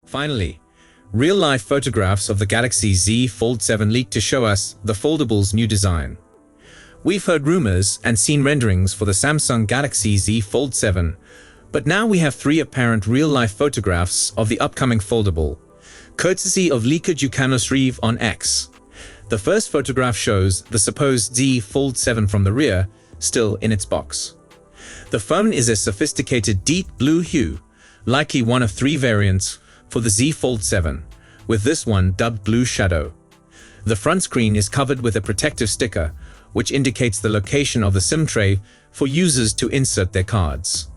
Finally, real-life photographs of the Galaxy Z Fold 7 leaked to show us the foldable's new design. We've heard rumors and seen renderings for the Samsung Galaxy Z Fold 7, but now we have 3 apparent real-life photographs of the upcoming foldable, courtesy of leaker Jukanos Reeve on X. The first photograph shows the supposed Z Fold 7 from the rear, still in its box. The phone is a sophisticated deep blue hue, likely one of 3 variants for the Z Fold 7, with this one dubbed Blue Shadow. The front screen is covered with a protective sticker, which indicates the location of the SIM tray for users to insert their cards.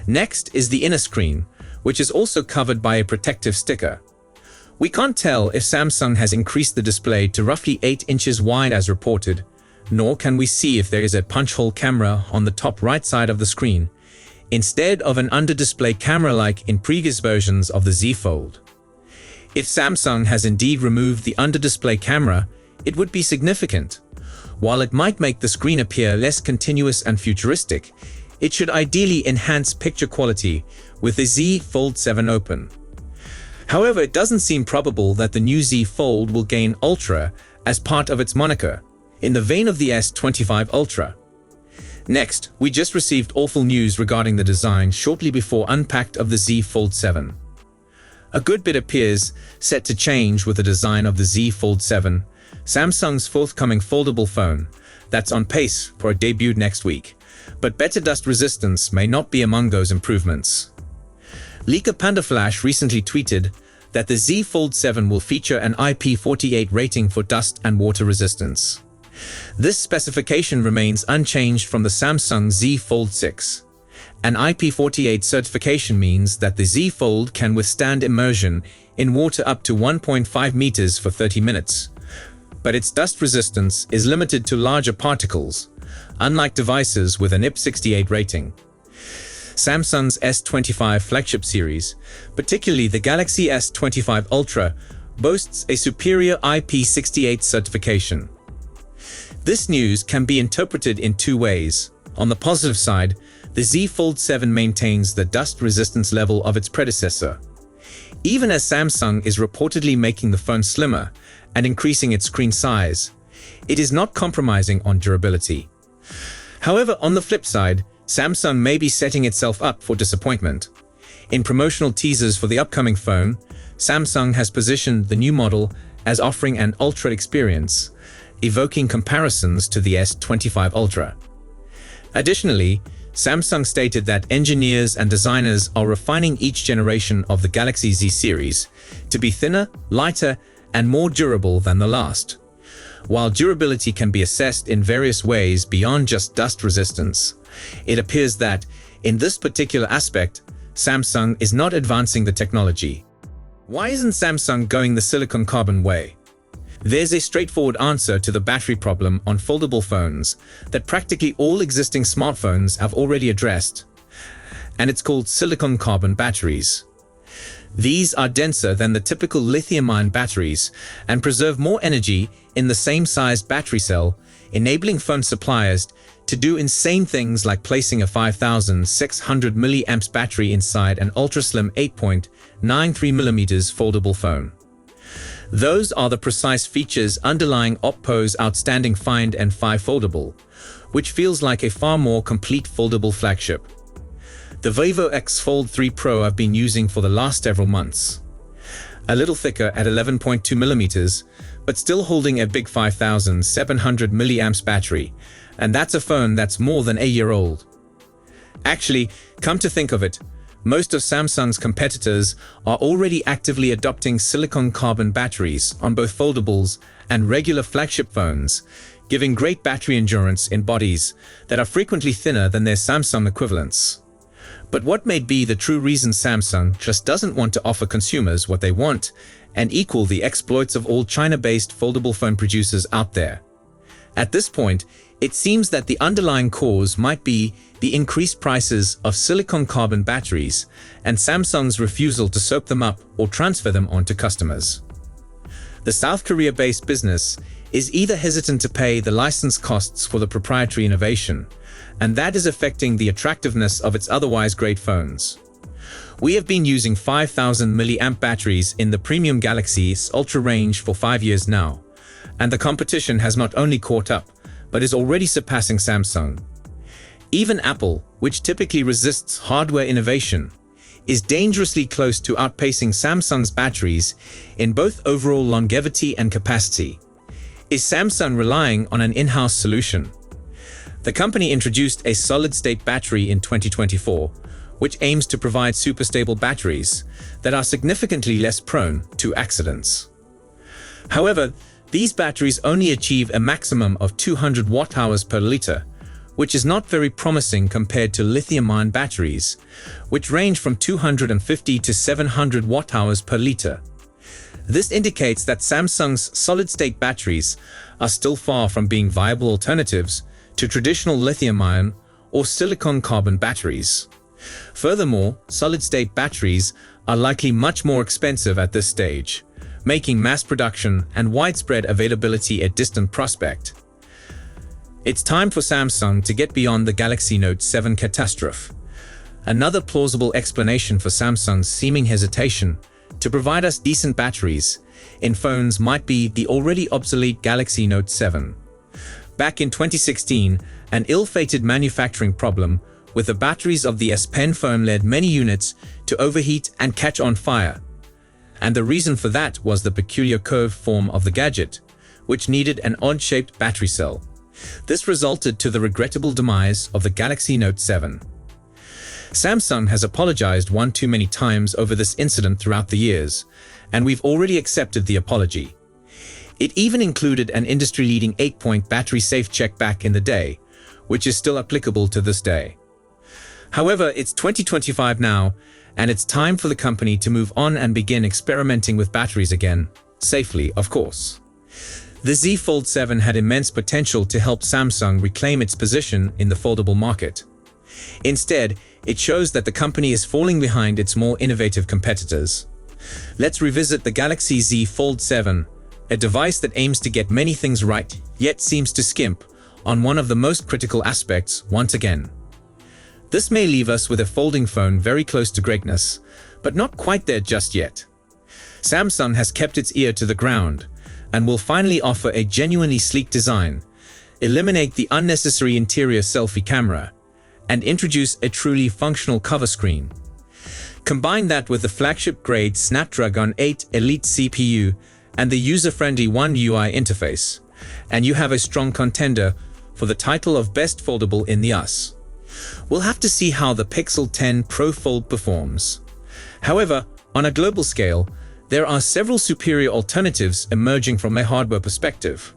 Next is the inner screen, which is also covered by a protective sticker. We can't tell if Samsung has increased the display to roughly 8 inches wide as reported, nor can we see if there is a punch-hole camera on the top right side of the screen, instead of an under-display camera like in previous versions of the Z Fold. If Samsung has indeed removed the under-display camera, it would be significant. While it might make the screen appear less continuous and futuristic, it should ideally enhance picture quality with the Z Fold 7 open. However, it doesn't seem probable that the new Z Fold will gain Ultra as part of its moniker, in the vein of the S25 Ultra. Next, we just received awful news regarding the design shortly before unpacked of the Z Fold 7. A good bit appears set to change with the design of the Z Fold 7, Samsung's forthcoming foldable phone, that's on pace for a debut next week, but better dust resistance may not be among those improvements. Leaker PandaFlash recently tweeted that the Z Fold 7 will feature an IP48 rating for dust and water resistance. This specification remains unchanged from the Samsung Z Fold 6. An IP48 certification means that the Z Fold can withstand immersion in water up to 1.5 meters for 30 minutes. But its dust resistance is limited to larger particles, unlike devices with an IP68 rating. Samsung's S25 flagship series, particularly the Galaxy S25 Ultra, boasts a superior IP68 certification. This news can be interpreted in 2 ways. On the positive side, the Z Fold 7 maintains the dust resistance level of its predecessor. Even as Samsung is reportedly making the phone slimmer and increasing its screen size, it is not compromising on durability. However, on the flip side, Samsung may be setting itself up for disappointment. In promotional teasers for the upcoming phone, Samsung has positioned the new model as offering an Ultra experience, evoking comparisons to the S25 Ultra. Additionally, Samsung stated that engineers and designers are refining each generation of the Galaxy Z series to be thinner, lighter, and more durable than the last. While durability can be assessed in various ways beyond just dust resistance, it appears that, in this particular aspect, Samsung is not advancing the technology. Why isn't Samsung going the silicon carbon way? There's a straightforward answer to the battery problem on foldable phones that practically all existing smartphones have already addressed, and it's called silicon carbon batteries. These are denser than the typical lithium-ion batteries and preserve more energy in the same sized battery cell, enabling phone suppliers to do insane things like placing a 5,600 mAh battery inside an ultra-slim 8.93mm foldable phone. Those are the precise features underlying Oppo's outstanding Find N5 foldable, which feels like a far more complete foldable flagship. The Vivo X Fold 3 Pro I've been using for the last several months. A little thicker at 11.2mm, but still holding a big 5,700 mAh battery, and that's a phone that's more than a year old. Actually, come to think of it, most of Samsung's competitors are already actively adopting silicon carbon batteries on both foldables and regular flagship phones, giving great battery endurance in bodies that are frequently thinner than their Samsung equivalents. But what may be the true reason Samsung just doesn't want to offer consumers what they want and equal the exploits of all China-based foldable phone producers out there? At this point, it seems that the underlying cause might be the increased prices of silicon carbon batteries and Samsung's refusal to soak them up or transfer them onto customers. The South Korea-based business is either hesitant to pay the license costs for the proprietary innovation, and that is affecting the attractiveness of its otherwise great phones. We have been using 5000 mAh batteries in the premium Galaxy S Ultra range for 5 years now, and the competition has not only caught up, but is already surpassing Samsung. Even Apple, which typically resists hardware innovation, is dangerously close to outpacing Samsung's batteries in both overall longevity and capacity. Is Samsung relying on an in-house solution? The company introduced a solid-state battery in 2024, which aims to provide super-stable batteries that are significantly less prone to accidents. However, these batteries only achieve a maximum of 200 watt-hours per liter, which is not very promising compared to lithium-ion batteries, which range from 250 to 700 watt-hours per liter. This indicates that Samsung's solid-state batteries are still far from being viable alternatives to traditional lithium-ion or silicon-carbon batteries. Furthermore, solid-state batteries are likely much more expensive at this stage, making mass production and widespread availability a distant prospect. It's time for Samsung to get beyond the Galaxy Note 7 catastrophe. Another plausible explanation for Samsung's seeming hesitation to provide us decent batteries in phones might be the already obsolete Galaxy Note 7. Back in 2016, an ill-fated manufacturing problem with the batteries of the S Pen phone led many units to overheat and catch on fire. And the reason for that was the peculiar curved form of the gadget, which needed an odd-shaped battery cell. This resulted to the regrettable demise of the Galaxy Note 7. Samsung has apologized one too many times over this incident throughout the years, and we've already accepted the apology. It even included an industry-leading 8-point battery safe check back in the day, which is still applicable to this day. However, it's 2025 now, and it's time for the company to move on and begin experimenting with batteries again, safely, of course. The Z Fold 7 had immense potential to help Samsung reclaim its position in the foldable market. Instead, it shows that the company is falling behind its more innovative competitors. Let's revisit the Galaxy Z Fold 7, a device that aims to get many things right, yet seems to skimp on one of the most critical aspects once again. This may leave us with a folding phone very close to greatness, but not quite there just yet. Samsung has kept its ear to the ground and will finally offer a genuinely sleek design, eliminate the unnecessary interior selfie camera, and introduce a truly functional cover screen. Combine that with the flagship-grade Snapdragon 8 Elite CPU and the user-friendly One UI interface, and you have a strong contender for the title of Best Foldable in the US. We'll have to see how the Pixel 10 Pro Fold performs. However, on a global scale, there are several superior alternatives emerging from a hardware perspective.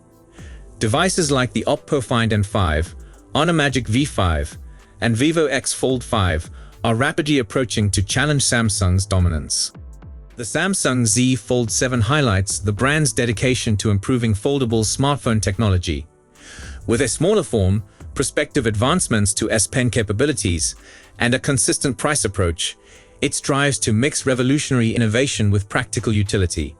Devices like the Oppo Find N5, Honor Magic V5, and Vivo X Fold 5 are rapidly approaching to challenge Samsung's dominance. The Samsung Z Fold 7 highlights the brand's dedication to improving foldable smartphone technology. With a smaller form, prospective advancements to S Pen capabilities, and a consistent price approach, it strives to mix revolutionary innovation with practical utility.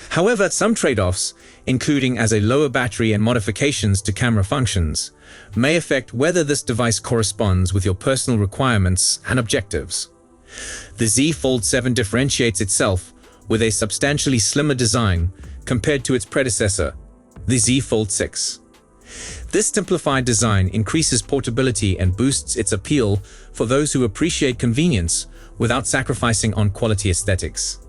However, some trade-offs, including as a lower battery and modifications to camera functions, may affect whether this device corresponds with your personal requirements and objectives. The Z Fold 7 differentiates itself with a substantially slimmer design compared to its predecessor, the Z Fold 6. This simplified design increases portability and boosts its appeal for those who appreciate convenience without sacrificing on quality aesthetics.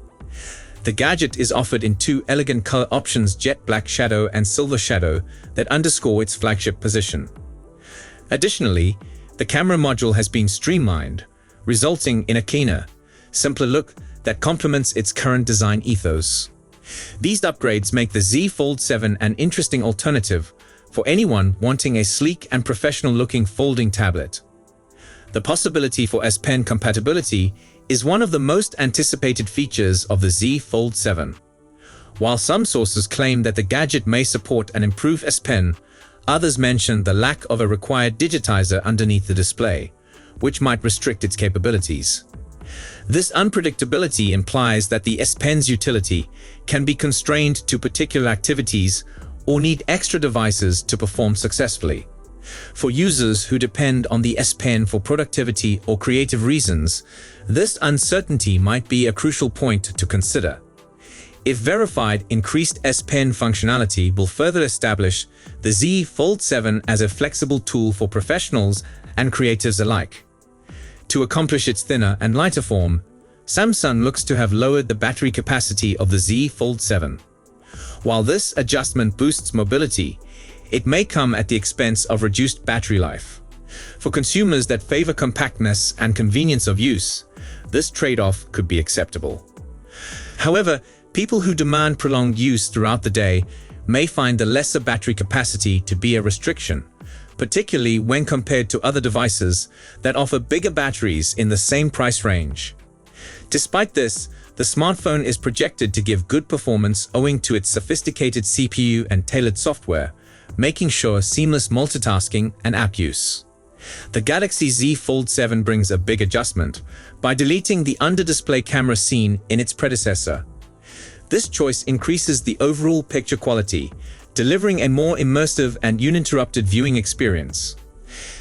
The gadget is offered in two elegant color options, jet black shadow and silver shadow, that underscore its flagship position. Additionally, the camera module has been streamlined, resulting in a cleaner, simpler look that complements its current design ethos. These upgrades make the Z Fold 7 an interesting alternative for anyone wanting a sleek and professional-looking folding tablet. The possibility for S Pen compatibility is one of the most anticipated features of the Z Fold 7. While some sources claim that the gadget may support an improved S Pen, others mention the lack of a required digitizer underneath the display, which might restrict its capabilities. This unpredictability implies that the S Pen's utility can be constrained to particular activities or need extra devices to perform successfully. For users who depend on the S Pen for productivity or creative reasons, this uncertainty might be a crucial point to consider. If verified, increased S Pen functionality will further establish the Z Fold 7 as a flexible tool for professionals and creatives alike. To accomplish its thinner and lighter form, Samsung looks to have lowered the battery capacity of the Z Fold 7. While this adjustment boosts mobility, it may come at the expense of reduced battery life. For consumers that favor compactness and convenience of use, this trade-off could be acceptable. However, people who demand prolonged use throughout the day may find the lesser battery capacity to be a restriction, particularly when compared to other devices that offer bigger batteries in the same price range. Despite this, the smartphone is projected to give good performance owing to its sophisticated CPU and tailored software, making sure seamless multitasking and app use. The Galaxy Z Fold 7 brings a big adjustment by deleting the under-display camera seen in its predecessor. This choice increases the overall picture quality, delivering a more immersive and uninterrupted viewing experience.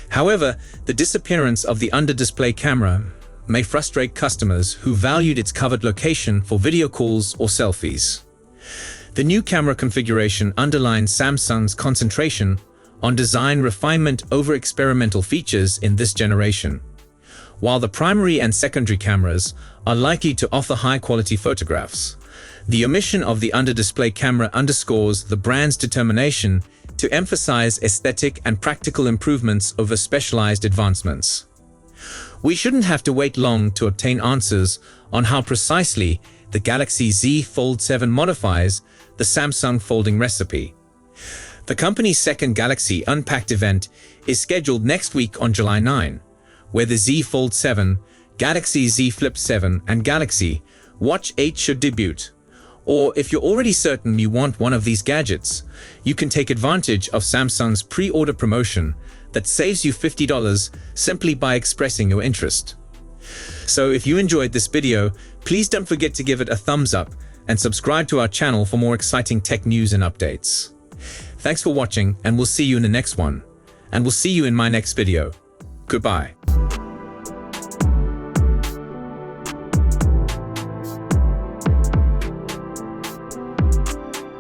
However, the disappearance of the under-display camera may frustrate customers who valued its covered location for video calls or selfies. The new camera configuration underlines Samsung's concentration on design refinement over experimental features in this generation. While the primary and secondary cameras are likely to offer high-quality photographs, the omission of the under-display camera underscores the brand's determination to emphasize aesthetic and practical improvements over specialized advancements. We shouldn't have to wait long to obtain answers on how precisely the Galaxy Z Fold 7 modifies the Samsung folding recipe. The company's second Galaxy Unpacked event is scheduled next week on July 9, where the Z Fold 7, Galaxy Z Flip 7, and Galaxy Watch 8 should debut. Or if you're already certain you want one of these gadgets, you can take advantage of Samsung's pre-order promotion that saves you $50 simply by expressing your interest. So if you enjoyed this video, please don't forget to give it a thumbs up and subscribe to our channel for more exciting tech news and updates. Thanks for watching, and we'll see you in the next one. And we'll see you in my next video. Goodbye.